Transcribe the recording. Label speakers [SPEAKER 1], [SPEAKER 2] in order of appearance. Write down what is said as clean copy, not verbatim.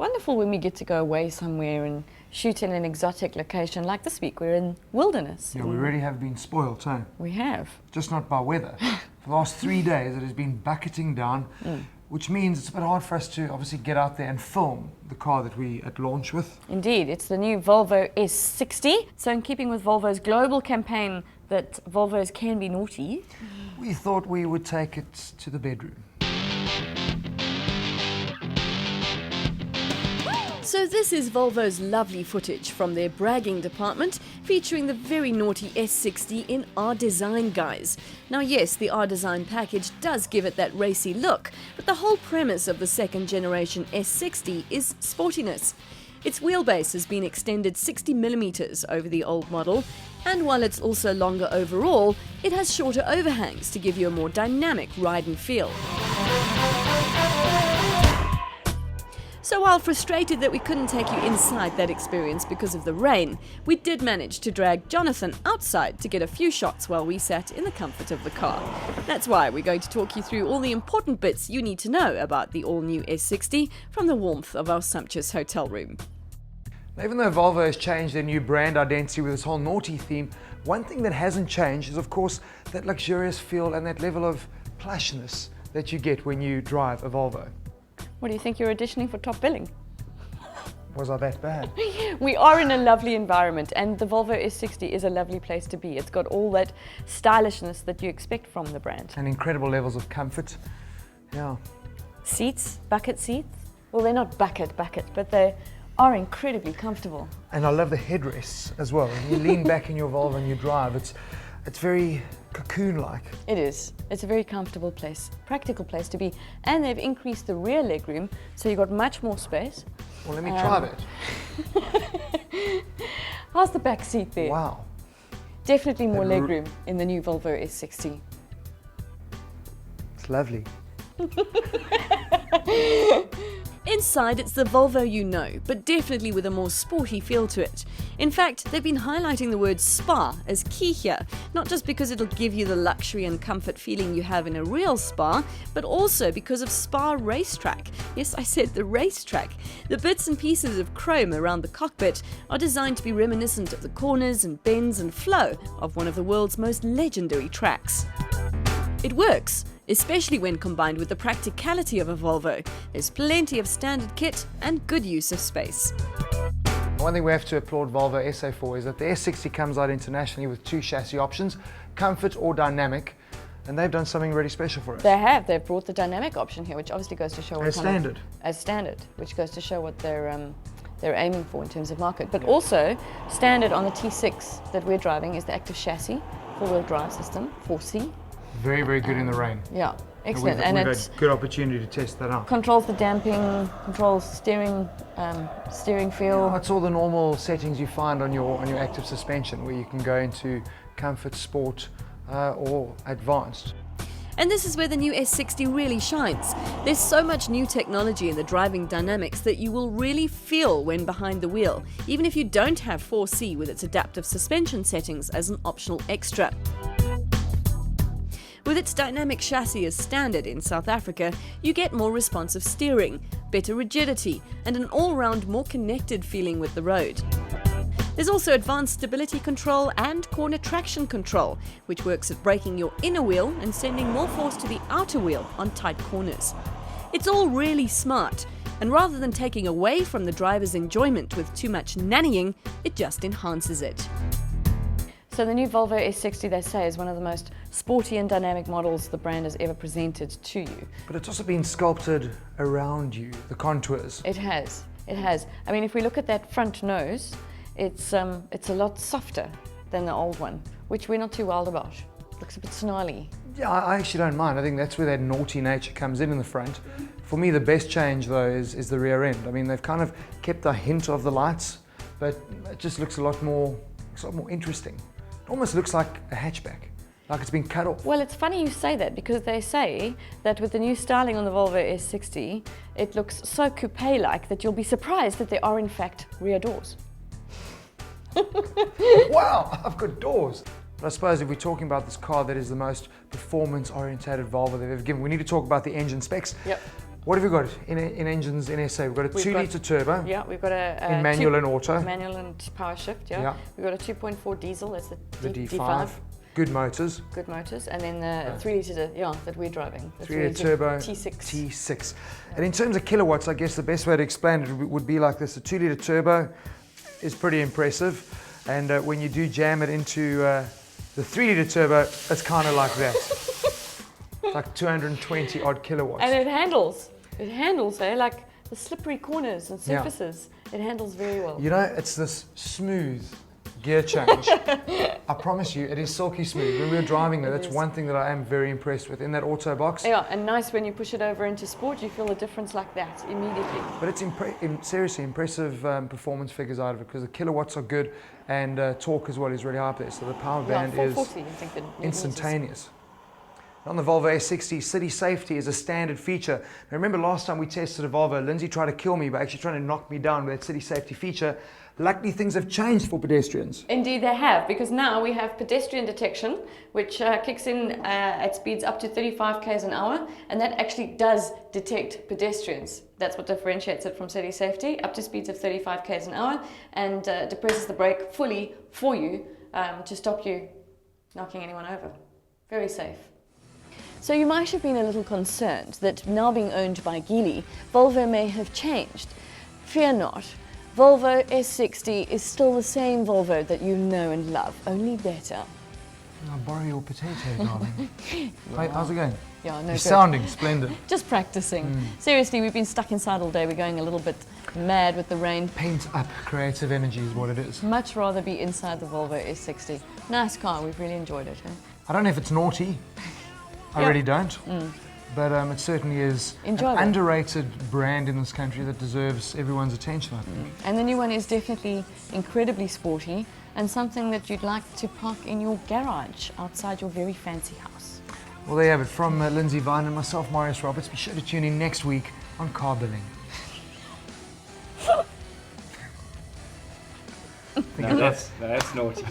[SPEAKER 1] wonderful when we get to go away somewhere and shoot in an exotic location. Like this week, we're in wilderness.
[SPEAKER 2] Yeah, we really have been spoiled, eh?
[SPEAKER 1] We have.
[SPEAKER 2] Just not by weather. For the last 3 days, it has been bucketing down, which means it's a bit hard for us to obviously get out there and film the car that we at launch with.
[SPEAKER 1] Indeed, it's the new Volvo S60. So in keeping with Volvo's global campaign that Volvos can be naughty,
[SPEAKER 2] We thought we would take it to the bedroom.
[SPEAKER 3] So this is Volvo's lovely footage from their bragging department, featuring the very naughty S60 in R-Design guise. Now yes, the R-Design package does give it that racy look, but the whole premise of the second generation S60 is sportiness. Its wheelbase has been extended 60mm over the old model, and while it's also longer overall, it has shorter overhangs to give you a more dynamic ride and feel. So while frustrated that we couldn't take you inside that experience because of the rain, we did manage to drag Jonathan outside to get a few shots while we sat in the comfort of the car. That's why we're going to talk you through all the important bits you need to know about the all-new S60 from the warmth of our sumptuous hotel room.
[SPEAKER 2] Now, even though Volvo has changed their new brand identity with this whole naughty theme, one thing that hasn't changed is, of course, that luxurious feel and that level of plushness that you get when you drive a Volvo.
[SPEAKER 1] what do you think you're auditioning for top billing?
[SPEAKER 2] Was I that bad?
[SPEAKER 1] We are in a lovely environment, and the Volvo S60 is a lovely place to be. It's got all that stylishness that you expect from the brand.
[SPEAKER 2] And incredible levels of comfort. Yeah.
[SPEAKER 1] Seats, bucket seats. Well, they're not bucket, but they are incredibly comfortable.
[SPEAKER 2] And I love the headrests as well. When you lean back in your Volvo and you drive, it's very cocoon-like.
[SPEAKER 1] It is. It's a very comfortable place, practical place to be. And they've increased the rear legroom, so you've got much more space.
[SPEAKER 2] Well, let me try that.
[SPEAKER 1] How's the back seat there?
[SPEAKER 2] Wow.
[SPEAKER 1] Definitely more legroom in the new Volvo S60.
[SPEAKER 2] It's lovely.
[SPEAKER 3] Inside, it's the Volvo you know, but definitely with a more sporty feel to it. In fact, they've been highlighting the word spa as key here, not just because it'll give you the luxury and comfort feeling you have in a real spa, but also because of Spa Racetrack. Yes, I said the racetrack. The bits and pieces of chrome around the cockpit are designed to be reminiscent of the corners and bends and flow of one of the world's most legendary tracks. It works, especially when combined with the practicality of a Volvo. There's plenty of standard kit and good use of space.
[SPEAKER 2] One thing we have to applaud Volvo SA for is that the S60 comes out internationally with 2 chassis options, comfort or dynamic, and they've done something really special for us.
[SPEAKER 1] They have. They've brought the dynamic option here, which obviously goes to show what
[SPEAKER 2] As standard.
[SPEAKER 1] As standard, which goes to show what they're aiming for in terms of market. But also, standard on the T6 that we're driving is the active chassis, 4-wheel drive system, 4C.
[SPEAKER 2] Very, very good in the rain.
[SPEAKER 1] Yeah, excellent.
[SPEAKER 2] We've had a good opportunity to test that out.
[SPEAKER 1] Controls the damping, controls steering feel.
[SPEAKER 2] It's all the normal settings you find on your active suspension, where you can go into comfort, sport, or advanced.
[SPEAKER 3] And this is where the new S60 really shines. There's so much new technology in the driving dynamics that you will really feel when behind the wheel, even if you don't have 4C with its adaptive suspension settings as an optional extra. With its dynamic chassis as standard in South Africa, you get more responsive steering, better rigidity, and an all-round more connected feeling with the road. There's also advanced stability control and corner traction control, which works at braking your inner wheel and sending more force to the outer wheel on tight corners. It's all really smart, and rather than taking away from the driver's enjoyment with too much nannying, it just enhances it.
[SPEAKER 1] So the new Volvo S60, they say, is one of the most sporty and dynamic models the brand has ever presented to you.
[SPEAKER 2] But it's also been sculpted around you, the contours.
[SPEAKER 1] It has. It has. I mean, if we look at that front nose, it's a lot softer than the old one, which we're not too wild about. Looks a bit snarly.
[SPEAKER 2] Yeah, I actually don't mind. I think that's where that naughty nature comes in the front. For me, the best change, though, is the rear end. I mean, they've kind of kept a hint of the lights, but it just looks a lot more interesting. It almost looks like a hatchback, like it's been cut off.
[SPEAKER 1] Well, it's funny you say that, because they say that with the new styling on the Volvo S60, it looks so coupe-like that you'll be surprised that there are in fact rear doors.
[SPEAKER 2] Wow, I've got doors. But I suppose if we're talking about this car that is the most performance-orientated Volvo they've ever given, we need to talk about the engine specs.
[SPEAKER 1] Yep.
[SPEAKER 2] What have we got in engines in SA? We've got a 2-litre turbo
[SPEAKER 1] Yeah, we've got a
[SPEAKER 2] in manual and auto.
[SPEAKER 1] manual and power shift. Yeah.
[SPEAKER 2] Yeah.
[SPEAKER 1] We've got a 2.4 diesel. That's
[SPEAKER 2] The D5. Good motors.
[SPEAKER 1] Good motors, and then the 3-litre that we're driving. The
[SPEAKER 2] 3-litre turbo
[SPEAKER 1] T6.
[SPEAKER 2] T6. And in terms of kilowatts, I guess the best way to explain it would be like this. The 2-litre turbo is pretty impressive. And when you do jam it into the 3-litre turbo, it's kind of like that. Like 220 odd kilowatts.
[SPEAKER 1] And it handles, like the slippery corners and surfaces. It handles very well.
[SPEAKER 2] You know, it's this smooth gear change. I promise you, it is silky smooth. When we were driving there, that's one thing that I am very impressed with in that auto box.
[SPEAKER 1] Yeah, and nice when you push it over into sport, you feel the difference like that immediately.
[SPEAKER 2] But it's seriously impressive performance figures out of it, because the kilowatts are good and torque as well is really high up there. So the power band is
[SPEAKER 1] 440, I think the
[SPEAKER 2] instantaneous. On the Volvo S60, city safety is a standard feature. Now remember last time we tested a Volvo, Lindsay tried to kill me by actually trying to knock me down with that city safety feature. Luckily, things have changed for pedestrians.
[SPEAKER 1] Indeed they have, because now we have pedestrian detection, which kicks in at speeds up to 35 k's an hour, and that actually does detect pedestrians. That's what differentiates it from city safety, up to speeds of 35 k's an hour, and depresses the brake fully for you to stop you knocking anyone over. Very safe. So you might have been a little concerned that now being owned by Geely, Volvo may have changed. Fear not. Volvo S60 is still the same Volvo that you know and love, only better.
[SPEAKER 2] I'll borrow your potato, darling. Hey, how's it going?
[SPEAKER 1] Yeah, no
[SPEAKER 2] You're
[SPEAKER 1] good.
[SPEAKER 2] sounding splendid.
[SPEAKER 1] Just practicing. Seriously, we've been stuck inside all day. We're going a little bit mad with the rain.
[SPEAKER 2] Pent up creative energy is what it is.
[SPEAKER 1] Much rather be inside the Volvo S60. Nice car, we've really enjoyed it. Eh?
[SPEAKER 2] I don't know if it's naughty. I really don't. But it certainly is
[SPEAKER 1] Enjoyable.
[SPEAKER 2] an underrated brand in this country that deserves everyone's attention, I think.
[SPEAKER 1] And the new one is definitely incredibly sporty and something that you'd like to park in your garage outside your very fancy house.
[SPEAKER 2] Well, there you have it. From Lindsay Vine and myself, Marius Roberts. Be sure to tune in next week on Car Billing.
[SPEAKER 4] No, that's naughty.